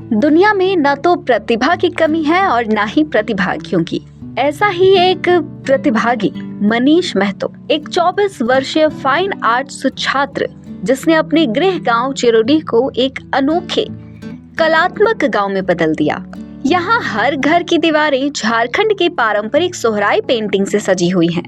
दुनिया में न तो प्रतिभा की कमी है और ना ही प्रतिभागियों की। ऐसा ही एक प्रतिभागी मनीष महतो, एक 24 वर्षीय फाइन आर्ट्स छात्र जिसने अपने गृह गांव चिरोडी को एक अनोखे कलात्मक गांव में बदल दिया। यहाँ हर घर की दीवारें झारखंड की पारंपरिक सोहराई पेंटिंग से सजी हुई हैं।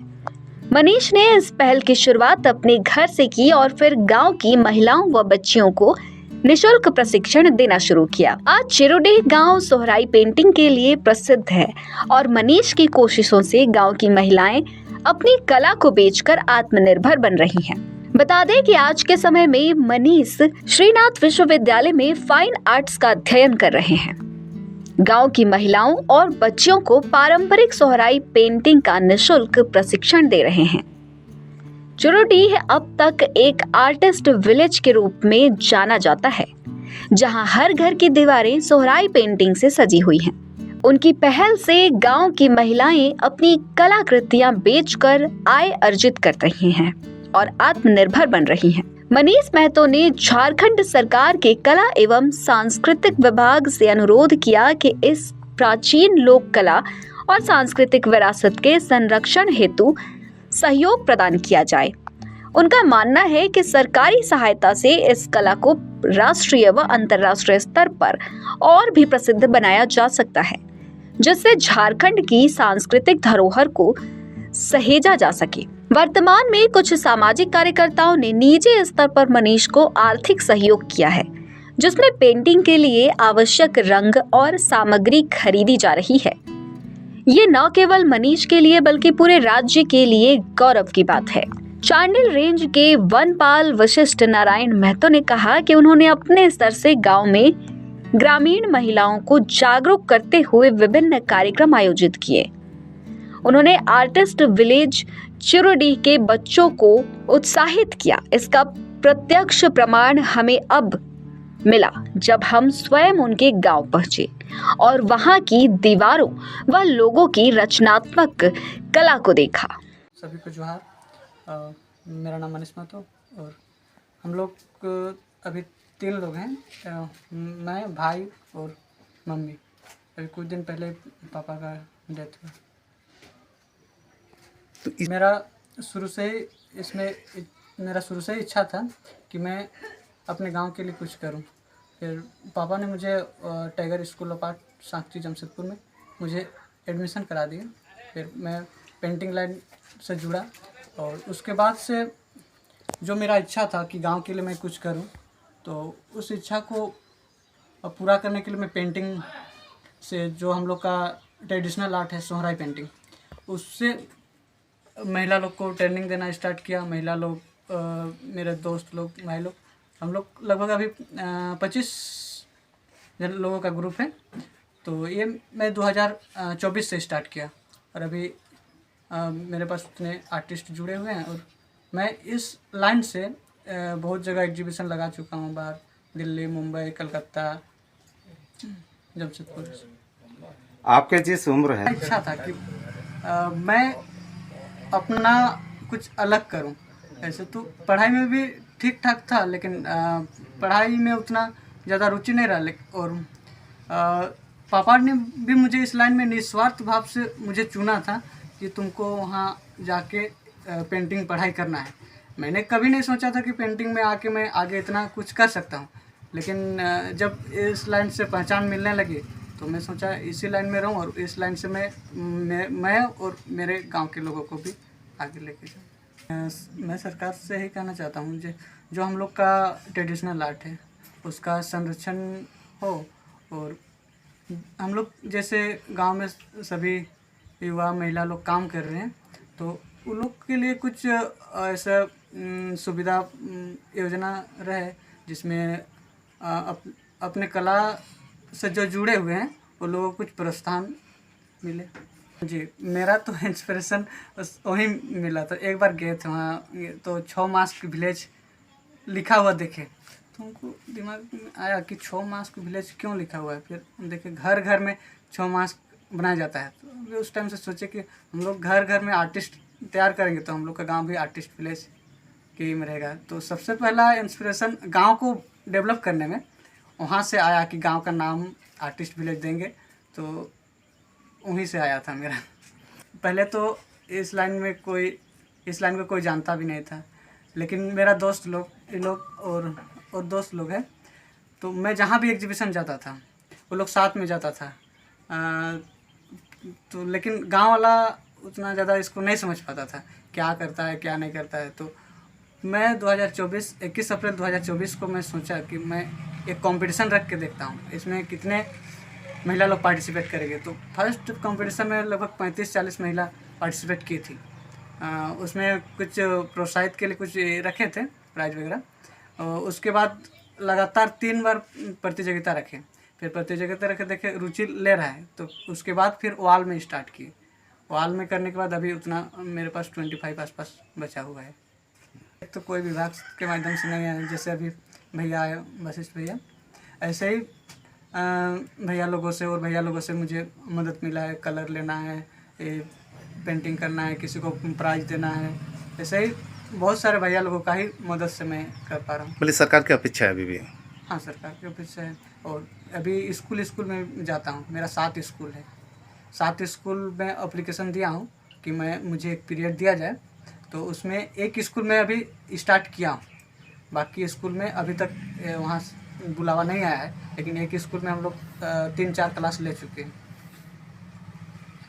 मनीष ने इस पहल की शुरुआत अपने घर से की और फिर गांव की महिलाओं व बच्चियों को निशुल्क प्रशिक्षण देना शुरू किया। आज चिरोडी गांव सोहराई पेंटिंग के लिए प्रसिद्ध है और मनीष की कोशिशों से गांव की महिलाएं अपनी कला को बेचकर आत्मनिर्भर बन रही हैं। बता दें कि आज के समय में मनीष श्रीनाथ विश्वविद्यालय में फाइन आर्ट्स का अध्ययन कर रहे हैं। गांव की महिलाओं और बच्चियों को पारंपरिक सोहराई पेंटिंग का निशुल्क प्रशिक्षण दे रहे हैं। चिरोडी अब तक एक आर्टिस्ट विलेज के रूप में जाना जाता है, जहां हर घर की दीवारें सोहराई पेंटिंग से सजी हुई हैं। उनकी पहल से गांव की महिलाएं अपनी कलाकृतियां बेचकर आय अर्जित कर रही हैं और आत्मनिर्भर बन रही हैं। मनीष महतो ने झारखंड सरकार के कला एवं सांस्कृतिक विभाग से अनुरोध किया कि इस प्राचीन लोक कला और सांस्कृतिक विरासत के संरक्षण हेतु सहयोग प्रदान किया जाए। उनका मानना है कि सरकारी सहायता से इस कला को राष्ट्रीय व अंतर्राष्ट्रीय स्तर पर और भी प्रसिद्ध बनाया जा सकता है, जिससे झारखंड की सांस्कृतिक धरोहर को सहेजा जा सके। वर्तमान में कुछ सामाजिक कार्यकर्ताओं ने निजी स्तर पर मनीष को आर्थिक सहयोग किया है, जिसमें पेंटिंग के लिए आवश्यक रंग और सामग्री खरीदी जा रही है। ये न केवल मनीष के लिए बल्कि पूरे राज्य के लिए गौरव की बात है। चांडिल रेंज के वनपाल वशिष्ठ नारायण महतो ने कहा कि उन्होंने अपने स्तर से गांव में ग्रामीण महिलाओं को जागरूक करते हुए विभिन्न कार्यक्रम आयोजित किए। उन्होंने आर्टिस्ट विलेज चिरोडी के बच्चों को उत्साहित किया। इसका प्रत्यक्ष प्रमाण हमें अब मिला जब हम स्वयं उनके गांव पहुंचे और वहां की दीवारों व लोगों की रचनात्मक कला को देखा। सभी को जोहार। मेरा नाम मनीष महतो और हम लोग अभी 3 लोग हैं, मैं, भाई और मम्मी। अभी कुछ दिन पहले पापा का डेथ हुआ। तो मेरा शुरू से ही इच्छा था कि मैं अपने गांव के लिए कुछ करूं। फिर पापा ने मुझे tiger school of art Sanchi Jamshedpur में मुझे एडमिशन करा दिया। फिर मैं पेंटिंग लाइन से जुड़ा और उसके बाद से जो मेरा इच्छा था कि गांव के लिए मैं कुछ करूं, तो उस इच्छा को पूरा करने के लिए मैं पेंटिंग से, जो हम लोग का ट्रेडिशनल आर्ट है सोहराई पेंटिंग, उससे महिला लोग को ट्रेनिंग देना स्टार्ट किया। महिला लोग, मेरे दोस्त लोग, भाई लोग, हम लोग लगभग अभी 25 लोगों का ग्रुप है। तो ये मैं 2024 से स्टार्ट किया और अभी मेरे पास इतने आर्टिस्ट जुड़े हुए हैं और मैं इस लाइन से बहुत जगह एग्जीबिशन लगा चुका हूँ, बाहर दिल्ली, मुंबई, कलकत्ता, जमशेदपुर। आपके जिस उम्र है, इच्छा था कि मैं अपना कुछ अलग करूं। ऐसे तो पढ़ाई में भी ठीक ठाक था, लेकिन पढ़ाई में उतना ज़्यादा रुचि नहीं रहा। और पापा ने भी मुझे इस लाइन में निस्वार्थ भाव से मुझे चुना था कि तुमको वहाँ जाके पेंटिंग पढ़ाई करना है। मैंने कभी नहीं सोचा था कि पेंटिंग में आके मैं आगे इतना कुछ कर सकता हूँ, लेकिन जब इस लाइन से पहचान मिलने लगी तो मैं सोचा इसी लाइन में रहूं और इस लाइन से मैं और मेरे गांव के लोगों को भी आगे लेके जाऊँ। मैं सरकार से ही कहना चाहता हूँ जो हम लोग का ट्रेडिशनल आर्ट है उसका संरक्षण हो, और हम लोग जैसे गांव में सभी युवा महिला लोग काम कर रहे हैं, तो उन लोग के लिए कुछ ऐसा सुविधा योजना रहे जिसमें अपने कला से जो जुड़े हुए हैं वो लोगों को कुछ प्रोत्साहन मिले। जी, मेरा तो इंस्पिरेशन वहीं मिला था। एक बार गए थे वहाँ, तो 6 मास्क विलेज लिखा हुआ देखे तो उनको दिमाग में आया कि 6 मास्क विलेज क्यों लिखा हुआ है। फिर देखे घर घर में 6 मास्क बनाया जाता है, तो उस टाइम से सोचे कि हम लोग घर घर में आर्टिस्ट तैयार करेंगे तो हम लोग का गांव भी आर्टिस्ट विलेज के में रहेगा। तो सबसे पहला इंस्पिरेशन गांव को डेवलप करने में वहाँ से आया कि गांव का नाम आर्टिस्ट विलेज देंगे, तो वहीं से आया था मेरा। पहले तो इस लाइन को कोई जानता भी नहीं था, लेकिन मेरा दोस्त लोग, ये लोग और दोस्त लोग हैं, तो मैं जहाँ भी एग्जीबिशन जाता था वो लोग साथ में जाता था। तो लेकिन गांव वाला उतना ज़्यादा इसको नहीं समझ पाता था क्या करता है क्या नहीं करता है। तो मैं 21 अप्रैल 2024 को मैं सोचा कि मैं एक कंपटीशन रख के देखता हूँ, इसमें कितने महिला लोग पार्टिसिपेट करेंगे। तो फर्स्ट कंपटीशन में लगभग 35-40 महिला पार्टिसिपेट की थी। उसमें कुछ प्रोत्साहित के लिए कुछ रखे थे प्राइज वगैरह। उसके बाद लगातार 3 बार प्रतियोगिता रखे, फिर प्रतियोगिता रखे, देखे रुचि ले रहा है, तो उसके बाद फिर वॉल में स्टार्ट किए। वॉल में करने के बाद अभी उतना मेरे पास 25 आसपास बचा हुआ है। एक तो कोई विभाग के माध्यम से नहीं है, जैसे अभी भैया आए वशिष्ठ भैया, ऐसे ही भैया लोगों से मुझे मदद मिला है। कलर लेना है, पेंटिंग करना है, किसी को प्राइज देना है, ऐसे ही बहुत सारे भैया लोगों का ही मदद से मैं कर पा रहा हूँ। बोले सरकार की अपेक्षा है अभी भी? हाँ, सरकार की अपेक्षा है। और अभी स्कूल में जाता हूँ, मेरा 7 स्कूल है। 7 स्कूल में अप्लीकेशन दिया हूँ कि मुझे एक पीरियड दिया जाए, तो उसमें एक स्कूल में अभी स्टार्ट किया हूँ, बाकी स्कूल में अभी तक वहाँ बुलावा नहीं आया है, लेकिन एक स्कूल में हम लोग 3-4 क्लास ले चुके हैं।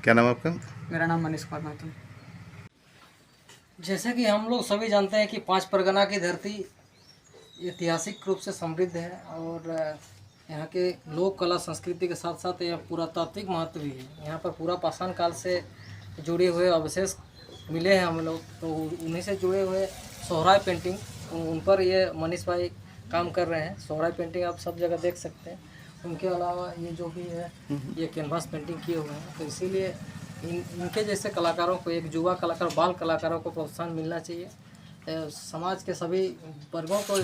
क्या नाम है आपका? मेरा नाम मनीष कुमार महतो। जैसे कि हम लोग सभी जानते हैं कि 5 परगना की धरती ऐतिहासिक रूप से समृद्ध है और यहाँ के लोक कला संस्कृति के साथ साथ यह पुरातात्विक महत्व भी है। यहाँ पर पूरा पाषाण काल से जुड़े हुए अवशेष मिले हैं हम लोग, तो उन्हीं से जुड़े हुए सोहराय पेंटिंग, उन पर ये मनीष भाई काम कर रहे हैं। सोहराय पेंटिंग आप सब जगह देख सकते हैं। उनके अलावा ये जो भी है ये कैनवास पेंटिंग किए हुए हैं, तो इसीलिए इनके जैसे कलाकारों को, एक युवा कलाकार, बाल कलाकारों को प्रोत्साहन मिलना चाहिए। समाज के सभी वर्गों को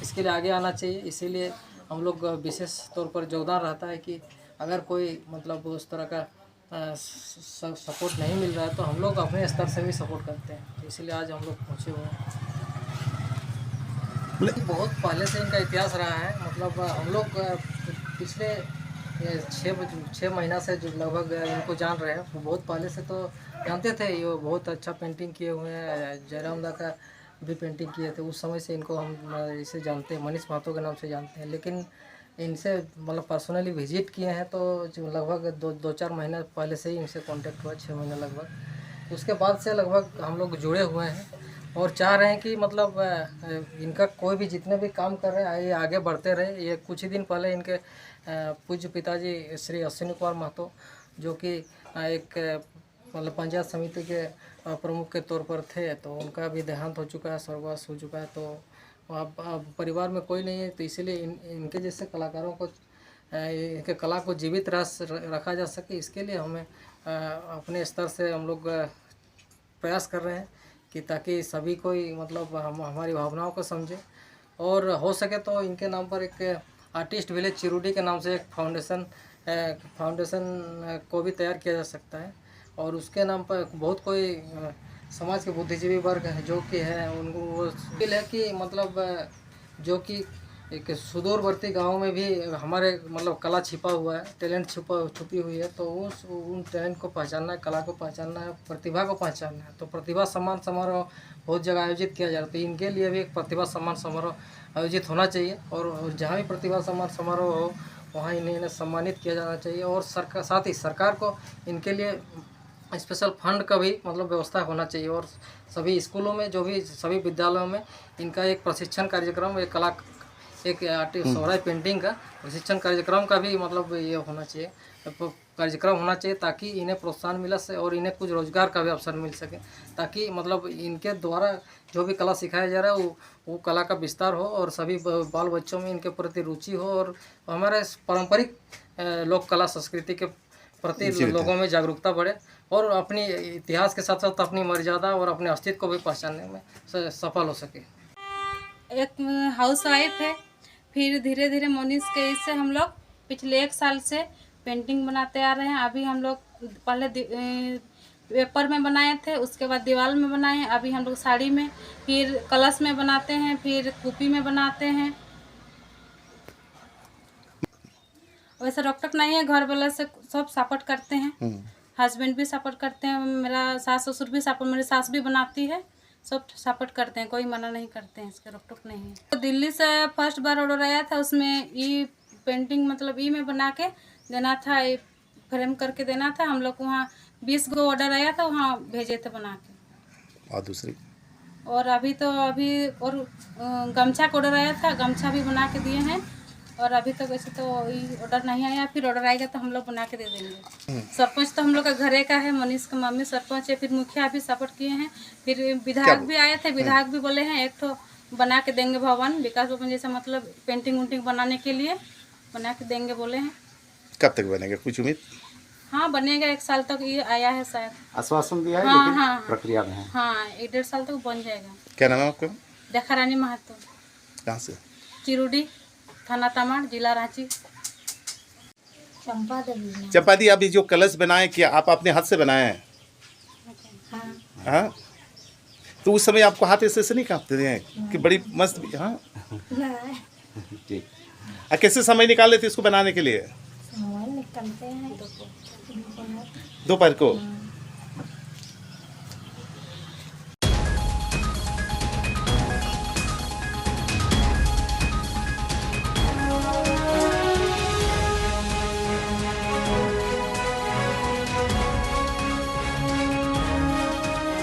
इसके लिए आगे आना चाहिए। इसीलिए हम लोग विशेष तौर पर जोरदार रहता है कि अगर कोई मतलब उस तरह का सपोर्ट नहीं मिल रहा है तो हम लोग अपने स्तर से भी सपोर्ट करते हैं। तो इसीलिए आज हम लोग पहुँचे हुए हैं। बहुत पहले से इनका इतिहास रहा है। मतलब हम लोग पिछले 6 महीना से जो लगभग इनको जान रहे हैं, वो बहुत पहले से तो जानते थे। ये बहुत अच्छा पेंटिंग किए हुए हैं, जयराम दा का भी पेंटिंग किए थे। उस समय से इनको हम इसे जानते हैं, मनीष महतो के नाम से जानते हैं। लेकिन इनसे मतलब पर्सनली विजिट किए हैं तो लगभग 2-4 महीने पहले से ही इनसे कांटेक्ट हुआ, 6 महीने लगभग। उसके बाद से लगभग हम लोग जुड़े हुए हैं और चाह रहे हैं कि मतलब इनका कोई भी जितने भी काम कर रहे हैं ये आगे बढ़ते रहे। ये कुछ ही दिन पहले इनके पूज्य पिताजी श्री अश्विनी कुमार महतो, जो कि एक मतलब पंचायत समिति के प्रमुख के तौर पर थे, तो उनका भी देहांत हो चुका है, स्वर्गवास हो चुका है। तो अब परिवार में कोई नहीं है, तो इसीलिए इनके जैसे कलाकारों को, इनके कला को जीवित रखा जा सके, इसके लिए हमें अपने स्तर से हम लोग प्रयास कर रहे हैं कि ताकि सभी कोई मतलब हमारी भावनाओं को समझे। और हो सके तो इनके नाम पर एक आर्टिस्ट विलेज चिरुडी के नाम से एक फाउंडेशन को भी तैयार किया जा सकता है। और उसके नाम पर बहुत कोई समाज के बुद्धिजीवी वर्ग है जो कि है, उनको वो फील है कि मतलब जो कि एक सुदूरवर्ती गांव में भी हमारे मतलब कला छिपा हुआ है, टैलेंट छुपी हुई है, तो उन टैलेंट को पहचानना है, कला को पहचानना है, प्रतिभा को पहचानना है। तो प्रतिभा सम्मान समारोह बहुत जगह आयोजित किया जा रहा है, तो इनके लिए भी एक प्रतिभा सम्मान समारोह आयोजित होना चाहिए। और जहाँ भी प्रतिभा सम्मान समारोह हो वहाँ इन्हें सम्मानित किया जाना चाहिए। और साथ ही सरकार को इनके लिए स्पेशल फंड का भी मतलब व्यवस्था होना चाहिए। और सभी स्कूलों में, जो भी सभी विद्यालयों में इनका एक प्रशिक्षण कार्यक्रम, एक आर्टिस्ट सोहराय पेंटिंग का प्रशिक्षण कार्यक्रम का भी मतलब ये होना चाहिए, कार्यक्रम होना चाहिए, ताकि इन्हें प्रोत्साहन मिला से और इन्हें कुछ रोजगार का भी अवसर मिल सके, ताकि मतलब इनके द्वारा जो भी कला सिखाया जा रहा है वो कला का विस्तार हो और सभी बाल बच्चों में इनके प्रति रुचि हो और हमारे पारंपरिक लोक कला संस्कृति के प्रति लोगों में जागरूकता बढ़े और अपनी इतिहास के साथ साथ अपनी मर्यादा और अपने अस्तित्व को भी पहचानने में सफल हो सके। एक हाउस वाइफ है, फिर धीरे धीरे मनीष के इससे हम लोग पिछले 1 साल से पेंटिंग बनाते आ रहे हैं। अभी हम लोग पहले पेपर में बनाए थे, उसके बाद दीवार में बनाए हैं, अभी हम लोग साड़ी में, फिर कलश में बनाते हैं, फिर कुपी में बनाते हैं। वैसे रोक टोक नहीं है, घर वाले से सब सपोर्ट करते हैं, हस्बैंड भी सपोर्ट करते हैं, मेरा सास ससुर भी सपोर्ट, मेरी सास भी बनाती है, सब सपोर्ट करते हैं, कोई मना नहीं करते हैं, इसके रोक टोक नहीं है। तो दिल्ली से फर्स्ट बार ऑर्डर आया था, उसमें ई पेंटिंग मतलब ई में बना के देना था, फ्रेम करके देना था। हम लोग को वहाँ 20 गो ऑर्डर आया था, वहाँ भेजे थे बना के। और दूसरी और अभी और गमछा का ऑर्डर आया था, गमछा भी बना के दिए हैं। और अभी तक वैसे तो ऑर्डर नहीं आया, फिर ऑर्डर आएगा तो हम लोग बना के दे देंगे। सरपंच तो हम लोग का घरे का है, मनीष का मम्मी सरपंच है, फिर मुखिया भी सपोर्ट किए हैं, फिर विधायक भी आए थे, विधायक भी बोले हैं एक तो बना के देंगे भवन, विकास भवन जैसा, मतलब पेंटिंग उंटिंग बनाने के लिए बना के देंगे बोले हैं। कब तक बनेगा, कुछ उम्मीद? हाँ बनेगा, 1 साल तक ये आया है शायद, आश्वासन दिया है, हाँ, लेकिन हाँ, प्रक्रिया में है। हाँ 1-1.5 साल तक बन जाएगा। क्या नाम है आपका? देखा रानी महतो, कहाँ से? चिरुडी, थाना तमाड़, जिला रांची। चंपा दी, अभी जो कलश बनाए क्या आप अपने हाथ से बनाए हैं? हाँ। तो उस समय आपको हाथ ऐसे नहीं कांपते थे कि बड़ी मस्त? हाँ। ठीक। कैसे समय निकाल लेते इसको बनाने के लिए? निकलते हैं दोपहर को?